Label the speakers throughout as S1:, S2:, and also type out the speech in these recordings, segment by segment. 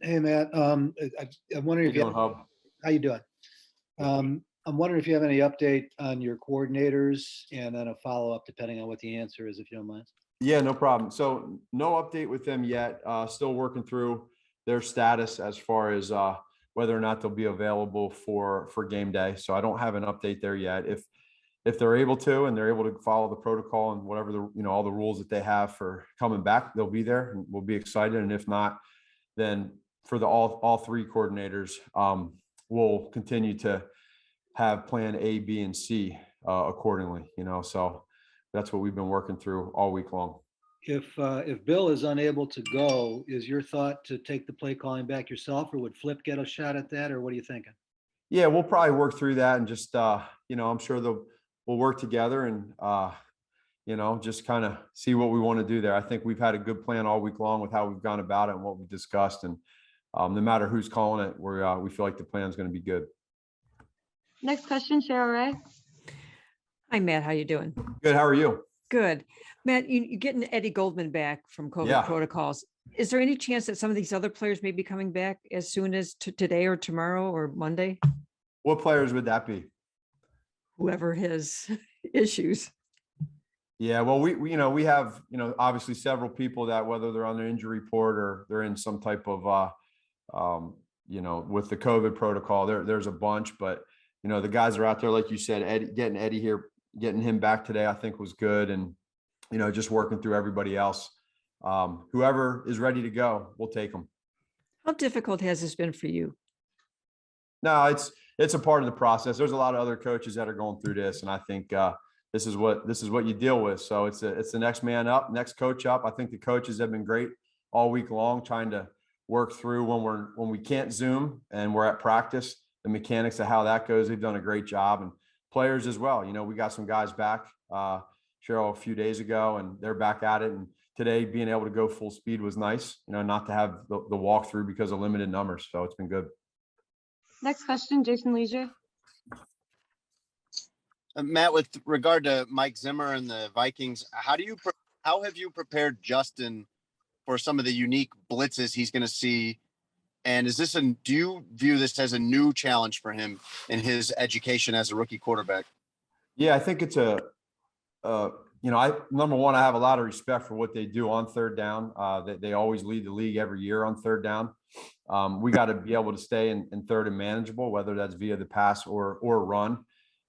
S1: Hey, Matt. I'm wondering
S2: How
S1: if
S2: you
S1: you
S2: doing, Hub?
S1: how you doing? I'm wondering if you have any update on your coordinators and then a follow-up depending on what the answer is, if you don't mind.
S2: Yeah, no problem. So no update with them yet. Still working through their status as far as whether or not they'll be available for game day. So I don't have an update there yet. If they're able to and they're able to follow the protocol and whatever all the rules that they have for coming back, they'll be there and we'll be excited. And if not, then for the all three coordinators, we'll continue to have plan A, B, and C accordingly. So that's what we've been working through all week long.
S1: If Bill is unable to go, is your thought to take the play calling back yourself, or would Flip get a shot at that, or what are you thinking?
S2: Yeah, we'll probably work through that and just I'm sure we'll work together and just kind of see what we want to do there. I think we've had a good plan all week long with how we've gone about it and what we discussed. And no matter who's calling it, we feel like the plan is going to be good.
S3: Next question, Cheryl Ray.
S4: Hi, Matt. How you doing?
S2: Good. How are you?
S4: Good. Matt, you're getting Eddie Goldman back from COVID protocols. Is there any chance that some of these other players may be coming back as soon as today or tomorrow or Monday?
S2: What players would that be?
S4: Whoever has issues.
S2: Yeah, well, we have, obviously several people that whether they're on their injury report or they're in some type of, with the COVID protocol, there's a bunch, but, the guys are out there, like you said, getting Eddie here, getting him back today, I think was good. And, just working through everybody else. Whoever is ready to go, we'll take them.
S4: How difficult has this been for you?
S2: No, it's a part of the process. There's a lot of other coaches that are going through this. And I think, this is what you deal with. So it's the next man up, next coach up. I think the coaches have been great all week long, trying to work through when we can't Zoom and we're at practice, the mechanics of how that goes. They've done a great job, and players as well. We got some guys back, Cheryl, a few days ago, and they're back at it. And today being able to go full speed was nice, not to have the walkthrough because of limited numbers. So it's been good.
S3: Next question, Jason Leisure.
S5: Matt, with regard to Mike Zimmer and the Vikings, how have you prepared Justin for some of the unique blitzes he's going to see? And do you view this as a new challenge for him in his education as a rookie quarterback? Yeah,
S2: I think it's number one, I have a lot of respect for what they do on third down. They always lead the league every year on third down. We got to be able to stay in third and manageable, whether that's via the pass or run.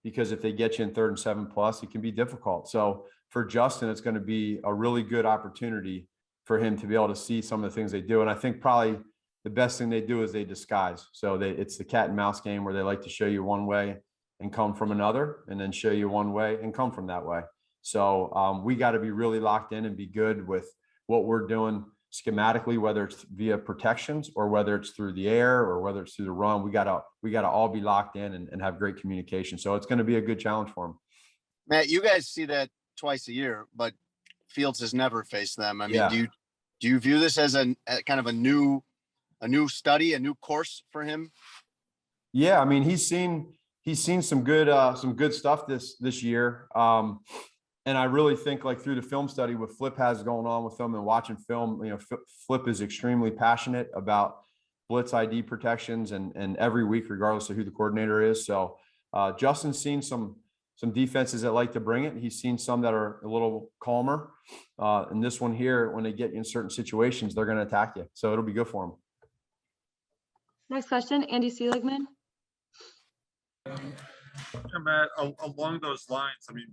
S2: Because if they get you in 3rd and 7+, it can be difficult. So for Justin, it's going to be a really good opportunity for him to be able to see some of the things they do. And I think probably the best thing they do is they disguise. So it's the cat and mouse game where they like to show you one way and come from another, and then show you one way and come from that way. So we got to be really locked in and be good with what we're doing schematically, whether it's via protections or whether it's through the air or whether it's through the run. We gotta all be locked in and have great communication. So it's going to be a good challenge for them.
S5: Matt, you guys see that twice a year, but Fields has never faced them. I mean, do you view this as a kind of a new study, a new course for him? Yeah, I mean, he's seen some good stuff this year. And I really think, like, through the film study, what Flip has going on with them and watching film, Flip is extremely passionate about blitz ID protections and every week, regardless of who the coordinator is. So Justin's seen some defenses that like to bring it. He's seen some that are a little calmer. And this one here, when they get in certain situations, they're going to attack you. So it'll be good for him.
S3: Next question, Andy Seligman.
S6: Yeah, Matt, along those lines, I mean,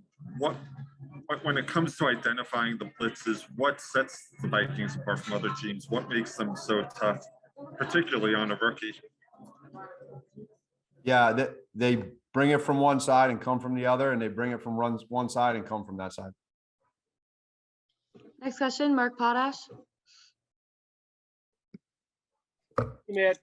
S6: when it comes to identifying the blitzes, what sets the Vikings apart from other teams? What makes them so tough, particularly on a rookie?
S2: Yeah, they bring it from one side and come from the other, and they bring it from one side and come from that side.
S3: Next question, Mark Potash.
S7: Matt,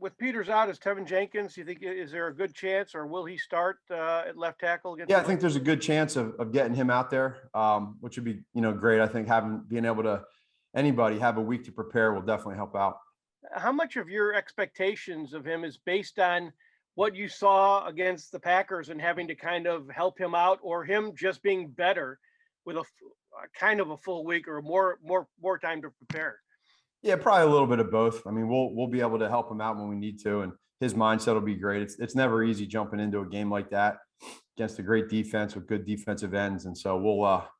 S7: with Peters out, is Tevin Jenkins, you think, is there a good chance, or will he start at left tackle against?
S2: Yeah, I think there's a good chance of getting him out there, which would be, great. I think being able to anybody have a week to prepare will definitely help out.
S7: How much of your expectations of him is based on what you saw against the Packers and having to kind of help him out, or him just being better with a kind of a full week or more time to prepare?
S2: Yeah, probably a little bit of both. I mean, we'll be able to help him out when we need to, and his mindset will be great. It's never easy jumping into a game like that against a great defense with good defensive ends, and so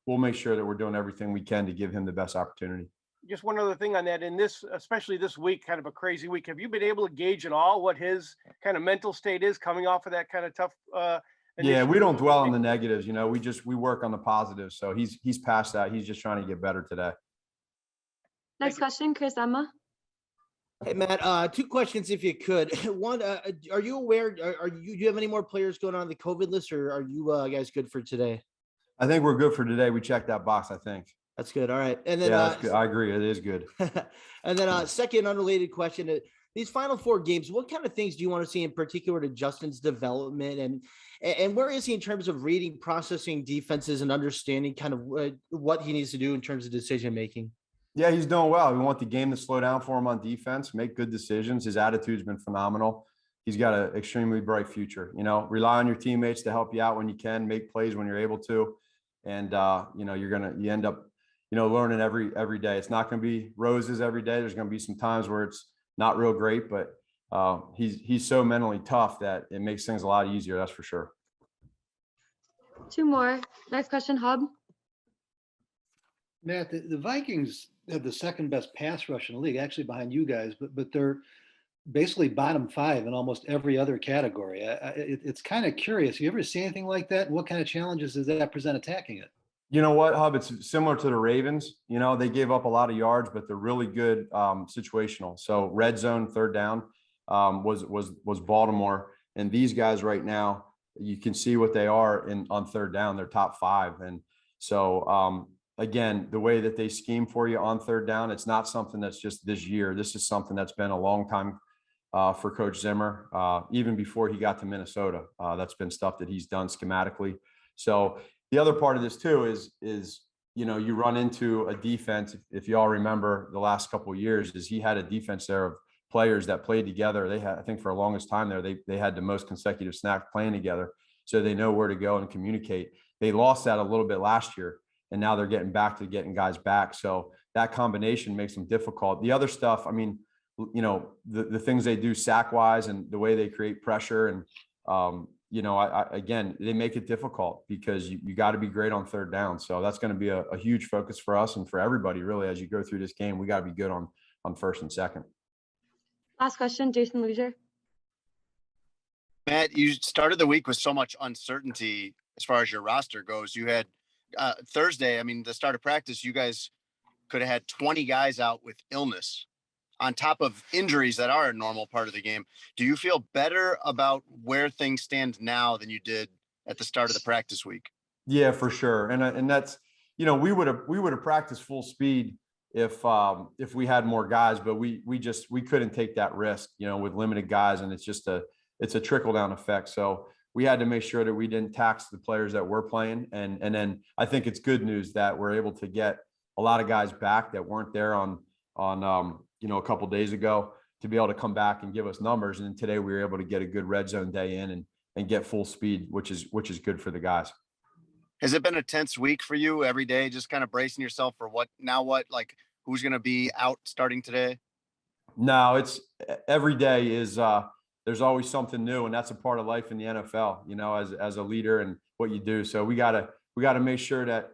S2: we'll make sure that we're doing everything we can to give him the best opportunity.
S7: Just one other thing on that, in this, especially this week, kind of a crazy week, have you been able to gauge at all what his kind of mental state is coming off of that kind of tough?
S2: Yeah, we don't dwell on the negatives. We work on the positives. So he's past that. He's just trying to get better today.
S3: Next question, Chris Emma.
S8: Hey, Matt, two questions if you could. One, are you aware, do you have any more players going on the COVID list, or are you guys good for today?
S2: I think we're good for today. We checked that box, I think.
S8: That's good. All right. And then,
S2: yeah, that's good. I agree. It is good.
S8: And then second unrelated question, these final 4 games, what kind of things do you want to see in particular to Justin's development, and where is he in terms of reading, processing defenses, and understanding kind of what he needs to do in terms of decision-making?
S2: Yeah, he's doing well. We want the game to slow down for him on defense, make good decisions. His attitude's been phenomenal. He's got an extremely bright future. Rely on your teammates to help you out when you can, make plays when you're able to. And, you end up, learning every day. It's not going to be roses every day. There's going to be some times where it's not real great, but he's so mentally tough that it makes things a lot easier. That's for sure.
S3: 2 more. Next question, Hub.
S1: Matt, the Vikings have the second best pass rush in the league, actually behind you guys, but they're basically bottom 5 in almost every other category. It's kind of curious. You ever see anything like that? What kind of challenges does that present attacking it?
S2: You know what, Hub? It's similar to the Ravens. They gave up a lot of yards, but they're really good situational. So red zone, third down was Baltimore, and these guys right now, you can see what they are on third down. They're top 5, and so again, the way that they scheme for you on third down, it's not something that's just this year. This is something that's been a long time for Coach Zimmer, even before he got to Minnesota. That's been stuff that he's done schematically. So the other part of this too is you run into a defense. If you all remember the last couple of years, is he had a defense there of players that played together. They had, I think, for the longest time there, they had the most consecutive snaps playing together, so they know where to go and communicate. They lost that a little bit last year, and now they're getting back to getting guys back. So that combination makes them difficult. The other stuff, I mean, the things they do sack wise and the way they create pressure, and again, they make it difficult because you got to be great on third down. So that's going to be a huge focus for us and for everybody really as you go through this game. We got to be good on first and second.
S3: Last question, Jason Leisure.
S5: Matt, you started the week with so much uncertainty as far as your roster goes. You had Thursday, the start of practice, you guys could have had 20 guys out with illness on top of injuries that are a normal part of the game. Do you feel better about where things stand now than you did at the start of the practice week?
S2: Yeah, for sure. And that's, we would have practiced full speed if we had more guys, but we couldn't take that risk, with limited guys, and it's a trickle down effect. So we had to make sure that we didn't tax the players that were playing. And then I think it's good news that we're able to get a lot of guys back that weren't there on a couple of days ago to be able to come back and give us numbers. And then today we were able to get a good red zone day in and get full speed, which is good for the guys.
S5: Has it been a tense week for you every day, just kind of bracing yourself for who's going to be out starting today? No,
S2: it's every day is there's always something new, and that's a part of life in the NFL, as a leader and what you do. So we got to make sure that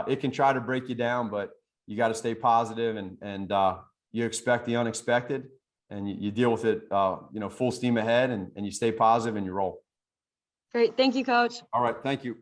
S2: it can try to break you down, but you got to stay positive and you expect the unexpected, and you deal with it, full steam ahead, and you stay positive and you roll.
S3: Great. Thank you, Coach.
S2: All right. Thank you.